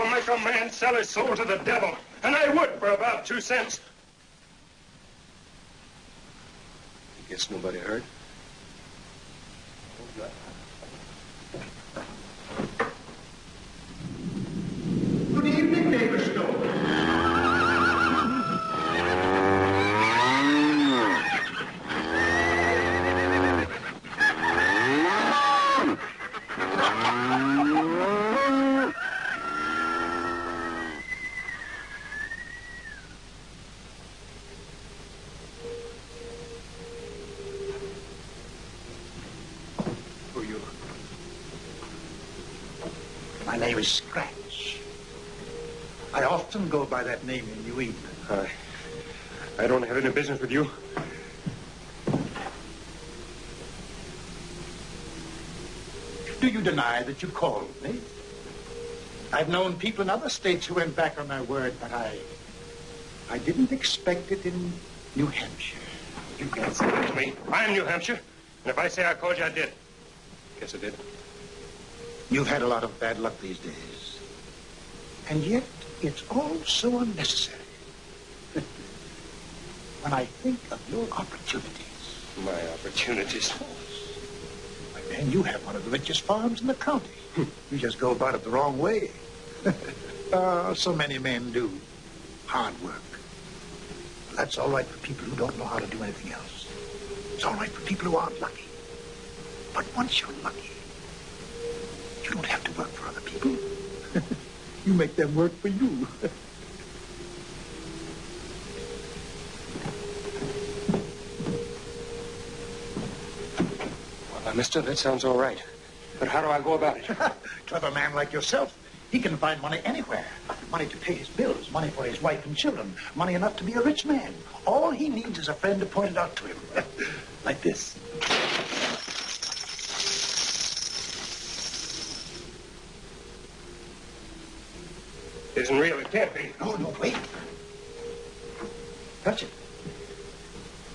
will make a man sell his soul to the devil. And I would for about 2 cents. I guess nobody heard. Good evening, neighbor Stone. Who are you? My name is Scratch. I often go by that name in New England. I don't have any business with you. Do you deny that you called me? I've known people in other states who went back on their word, but I didn't expect it in New Hampshire. You can't say that to me. I'm New Hampshire. And if I say I called you, I did. Guess I did. You've had a lot of bad luck these days. And yet, it's all so unnecessary. When I think of your opportunities. My opportunities? My man, you have one of the richest farms in the county. You just go about it the wrong way. So many men do. Hard work. Well, that's all right for people who don't know how to do anything else. It's all right for people who aren't lucky. But once you're lucky, you don't have to work for other people. You make them work for you. Well, mister, that sounds all right. But how do I go about it? Clever man like yourself, he can find money anywhere. Money to pay his bills, money for his wife and children, money enough to be a rich man. All he needs is a friend to point it out to him. Like this. Isn't real. It can't be. No, wait. Touch it.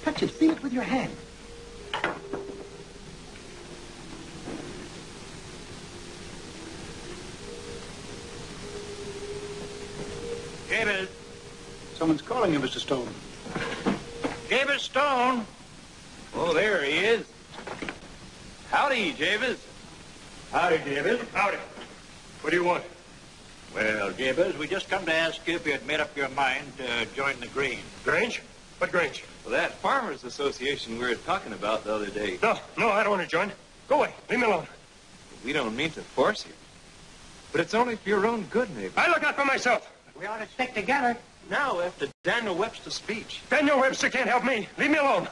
Touch it. Feel it with your hand. David. Someone's calling you, Mr. Stone. David Stone. Oh, there he is. Howdy, Javis. Howdy, David. Howdy. What do you want? Well, Jabez, we just come to ask you if you had made up your mind to join the Grange. Grange? What Grange? Well, that Farmers Association we were talking about the other day. No, I don't want to join. Go away. Leave me alone. We don't mean to force you. But it's only for your own good, neighbor. I look out for myself. We ought to stick together. Now, after Daniel Webster's speech. Daniel Webster can't help me. Leave me alone.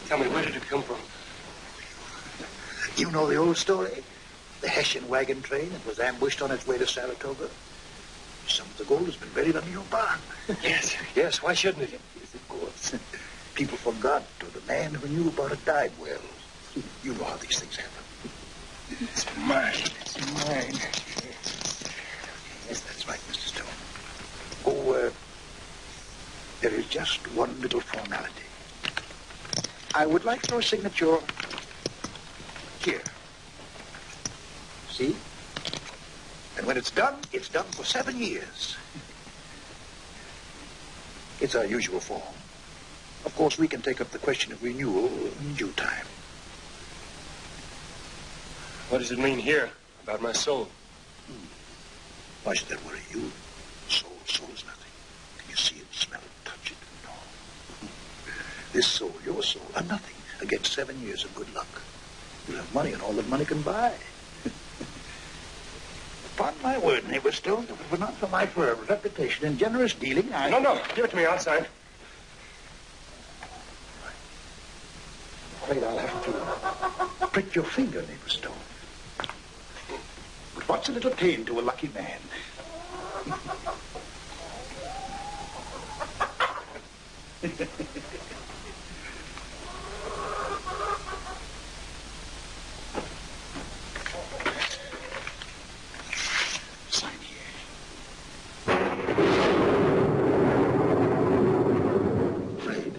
Tell me, where did it come from? You know the old story? The Hessian wagon train that was ambushed on its way to Saratoga. Some of the gold has been buried under your barn. Yes. Why shouldn't it? Yes, of course. People forgot, or the man who knew about it died well. You know how these things happen. It's mine. It's mine. Yes, that's right, Mr. Stone. Oh, there is just one little formality. I would like your signature here. See? And when it's done for 7 years. It's our usual form. Of course, we can take up the question of renewal in due time. What does it mean here about my soul? Why should that worry you? Soul is nothing. Can you see it, smell it, touch it? No. This soul, your soul, are nothing against 7 years of good luck. You'll have money and all that money can buy. Upon my word, neighbor Stone, if it were not for my firm's reputation in generous dealing, I... No. Give it to me outside. I'm afraid I'll have to prick your finger, neighbor Stone. But what's a little pain to a lucky man? Sign here. Afraid?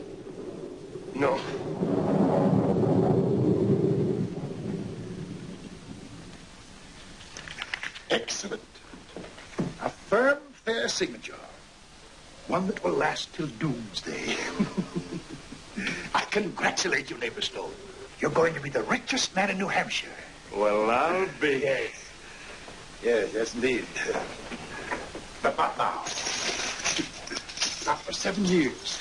No. Excellent. A firm, fair signature. One that will last till doomsday. I congratulate you, neighbor Stone. You're going to be the richest man in New Hampshire. Well, I'll be. Yes. Yes, indeed. But not now. Not for 7 years.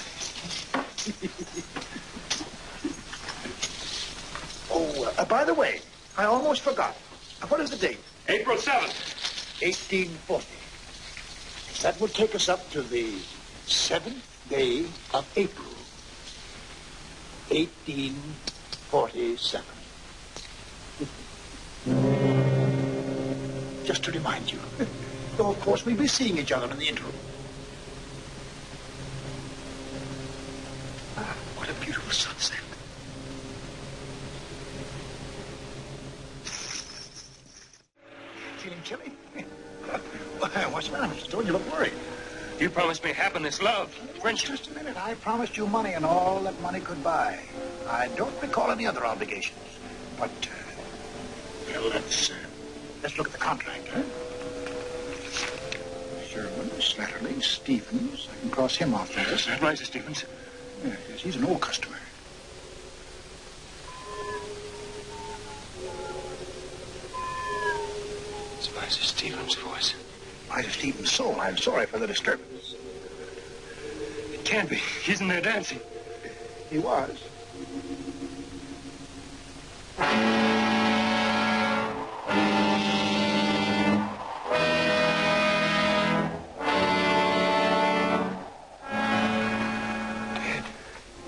By the way, I almost forgot. What is the date? April 7th. 1840. That would take us up to the 7th day of April. 1847. Just to remind you. Though, of course, we'll be seeing each other in the interim. Ah, what a beautiful sunset. Feeling chilly? What's the matter, Mr. Stone? You look worried. You promised me happiness, love, friendship. Just a minute. I promised you money and all that money could buy. I don't recall any other obligations. But, well, let's look at the contract, huh? Sherman, Slatterly, Stevens. I can cross him off the list. Advisor Stevens. Yes, he's an old customer. It's Advisor Stevens' voice. Advisor Stevens' soul. I'm sorry for the disturbance. It can't be. He's in there dancing. He was.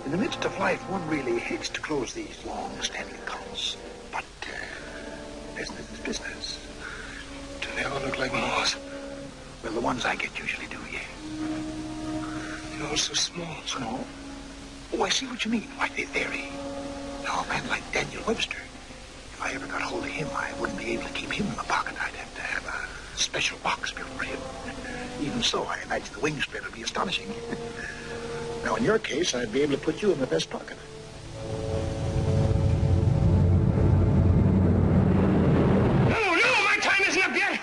In the midst of life, one really hates to close these long-standing accounts. But business is business. Do they all look like Moors? Well, the ones I get usually do, yeah. They're all so small. Small? Oh, I see what you mean. Why, they vary. Now, a man like Daniel Webster, if I ever got hold of him, I wouldn't be able to keep him in my pocket. I'd have to have a special box built for him. Even so, I imagine the wing spread would be astonishing. Now, in your case, I'd be able to put you in the best pocket. No, my time isn't up yet.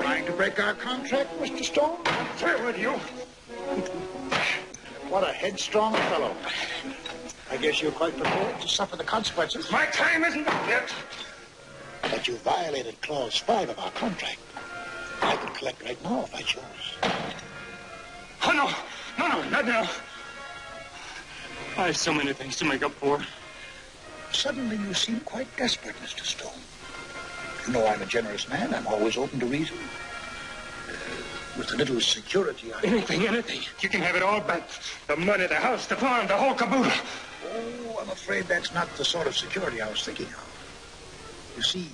Trying to break our contract, Mr. Stone? Through with you. What a headstrong fellow. I guess you're quite prepared to suffer the consequences. My time isn't up yet. But you violated Clause 5 of our contract. I could collect right now if I chose. Oh, no, not now. I have so many things to make up for. Suddenly you seem quite desperate, Mr. Stone. You know I'm a generous man. I'm always open to reason. With a little security, Anything. You can have it all back. The money, the house, the farm, the whole caboodle. Oh, I'm afraid that's not the sort of security I was thinking of. You see,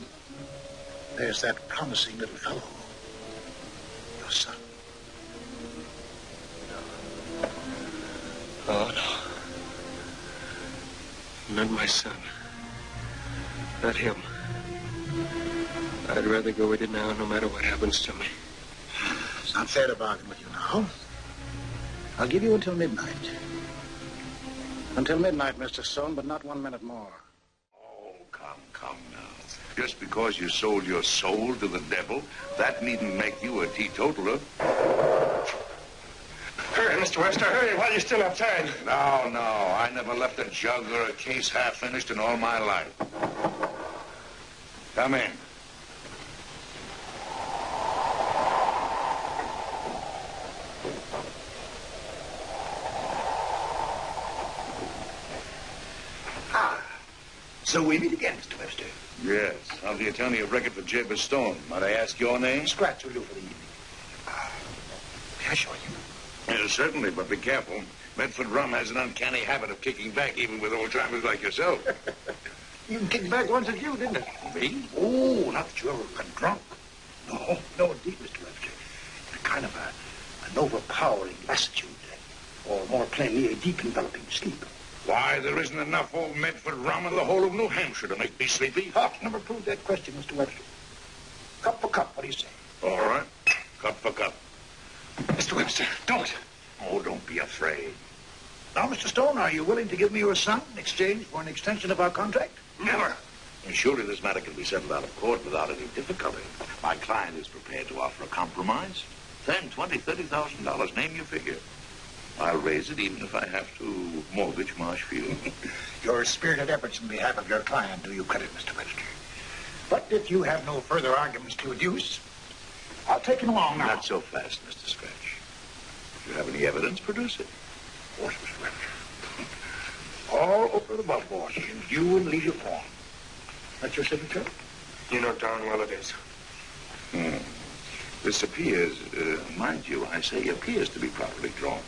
there's that promising little fellow, your son. Oh, no. Not my son. Not him. I'd rather go with it now, no matter what happens to me. It's not fair to bargain with you now. I'll give you until midnight. Until midnight, Mr. Stone, but not 1 minute more. Oh, come now. Just because you sold your soul to the devil, that needn't make you a teetotaler. Hurry, Mr. Webster, hurry while you still have time. No. I never left a jug or a case half finished in all my life. Come in. So we meet again, Mr. Webster. Yes, I'm the attorney of record for Jabez Stone. Might I ask your name? Scratch will do for the evening. May I show you? Yes, certainly, but be careful. Medford rum has an uncanny habit of kicking back, even with old-timers like yourself. Even kicked back once at you, didn't it? Me? Oh, not that you ever got drunk. No, indeed, Mr. Webster. A kind of an overpowering lassitude, or more plainly, a deep enveloping sleep. Why, there isn't enough old Medford rum in the whole of New Hampshire to make me sleepy. I've never proved that question, Mr. Webster. Cup for cup, what do you say? All right. Cup for cup. Mr. Webster, don't. Oh, don't be afraid. Now, Mr. Stone, are you willing to give me your son in exchange for an extension of our contract? Never. And surely this matter can be settled out of court without any difficulty. My client is prepared to offer a compromise. $10,000, $20,000, $30,000. Name your figure. I'll raise it even if I have to mortgage Marshfield. Your spirited efforts in behalf of your client do you credit, Mr. Webster. But if you have no further arguments to adduce, I'll take it along now. Not so fast, Mr. Scratch. If you have any evidence, produce it. Of course, Mr. Webster. All over the above, boss. You and leave your form. That's your signature? You know darn well it is. This appears, mind you, I say appears to be properly drawn.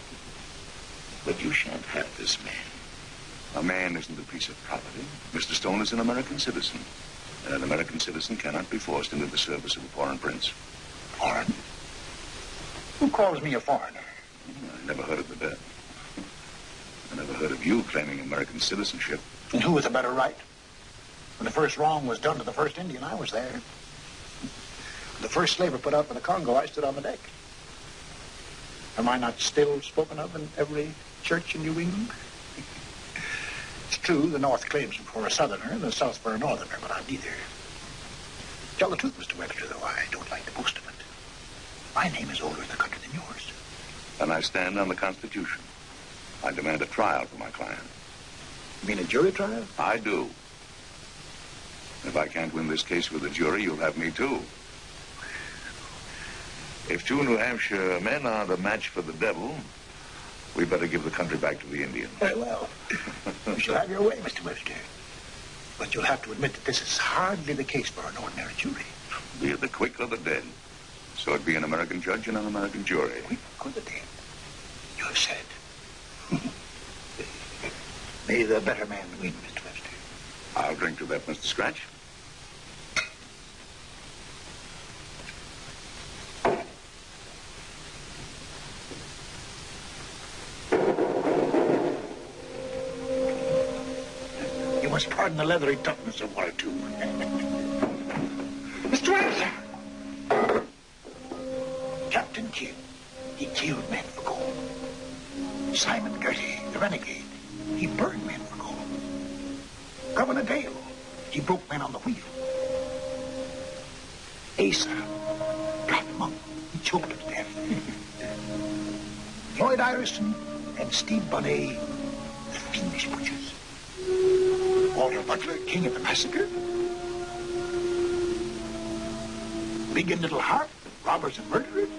But you shan't have this man. A man isn't a piece of property. Mr. Stone is an American citizen. And an American citizen cannot be forced into the service of a foreign prince. Foreign? Who calls me a foreigner? I never heard of the dead. I never heard of you claiming American citizenship. And who with a better right? When the first wrong was done to the first Indian, I was there. When the first slaver put out for the Congo, I stood on the deck. Am I not still spoken of in every church in New England? It's true, the North claims me for a Southerner and the South for a Northerner, but I'm neither. Tell the truth, Mr. Webster, though I don't like to boast of it. My name is older in the country than yours. And I stand on the Constitution. I demand a trial for my client. You mean a jury trial? I do. If I can't win this case with a jury, you'll have me too. If two New Hampshire men aren't a match for the devil, we better give the country back to the Indians. Very well. You shall have your way, Mr. Webster. But you'll have to admit that this is hardly the case for an ordinary jury. Be it the quick or the dead. So it be an American judge and an American jury. Quick or the dead? You have said. May the better man win, Mr. Webster. I'll drink to that, Mr. Scratch. You must pardon the leathery toughness of one or two. Mr. Webster! Captain Kidd, he killed men for gold. Simon Girty, the renegade, he burned men for gold. Governor Dale, he broke men on the wheel. Asa, Black Monk, he choked to death. Lloyd Ireson and Steve Bonnet, the fiendish butchers. Walter Butler, king of the massacre. Big and Little Hart, robbers and murderers.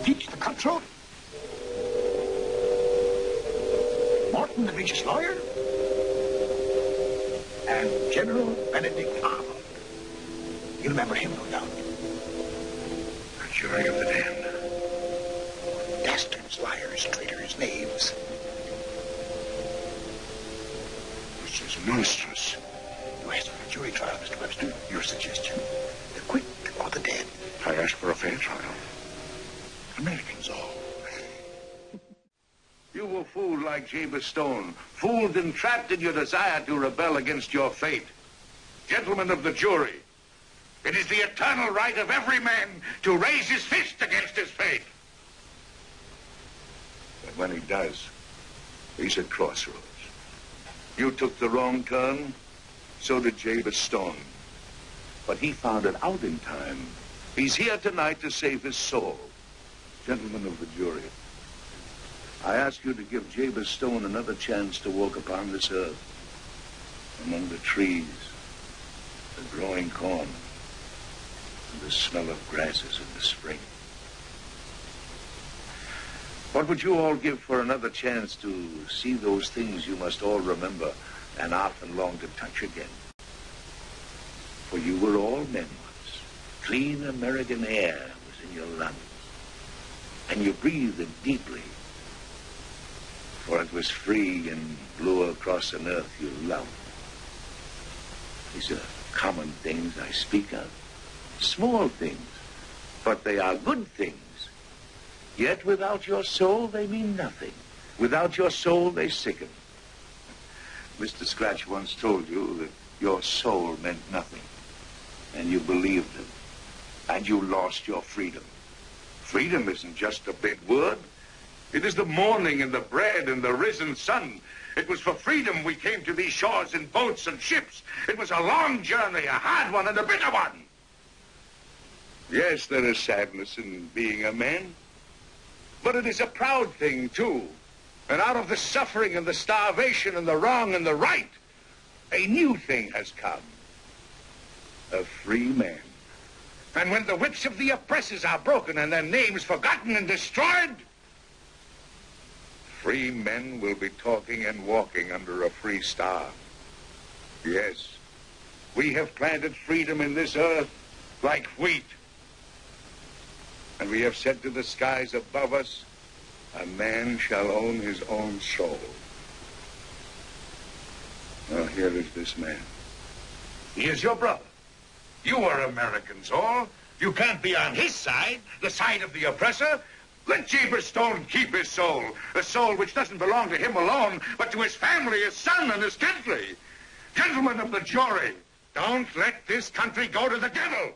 Teach the cutthroat. Morton, the vicious lawyer. And General Benedict Arnold. You remember him, no doubt. The jury of the damned. Dastards, liars, traitors, knaves. This is monstrous. You asked for a jury trial, Mr. Webster. Your suggestion. The quick or the dead? I asked for a fair trial. Americans all. You were fooled like Jabez Stone. Fooled and trapped in your desire to rebel against your fate. Gentlemen of the jury, it is the eternal right of every man to raise his fist against his fate. But when he does, he's at crossroads. You took the wrong turn, so did Jabez Stone. But he found it out in time. He's here tonight to save his soul. Gentlemen of the jury, I ask you to give Jabez Stone another chance to walk upon this earth, among the trees, the growing corn, and the smell of grasses in the spring. What would you all give for another chance to see those things you must all remember and often long to touch again? For you were all men once. Clean American air was in your lungs. And you breathed it deeply. For it was free and blew across an earth you loved. These are common things I speak of. Small things. But they are good things. Yet without your soul, they mean nothing. Without your soul, they sicken. Mr. Scratch once told you that your soul meant nothing. And you believed him. And you lost your freedom. Freedom isn't just a big word. It is the morning and the bread and the risen sun. It was for freedom we came to these shores in boats and ships. It was a long journey, a hard one and a bitter one. Yes, there is sadness in being a man. But it is a proud thing, too. And out of the suffering and the starvation and the wrong and the right, a new thing has come. A free man. And when the whips of the oppressors are broken and their names forgotten and destroyed, free men will be talking and walking under a free star. Yes, we have planted freedom in this earth like wheat. And we have said to the skies above us, a man shall own his own soul. Now, here is this man. He is your brother. You are Americans all. You can't be on his side, the side of the oppressor. Let Jabez Stone keep his soul, a soul which doesn't belong to him alone, but to his family, his son, and his country. Gentlemen of the jury, don't let this country go to the devil.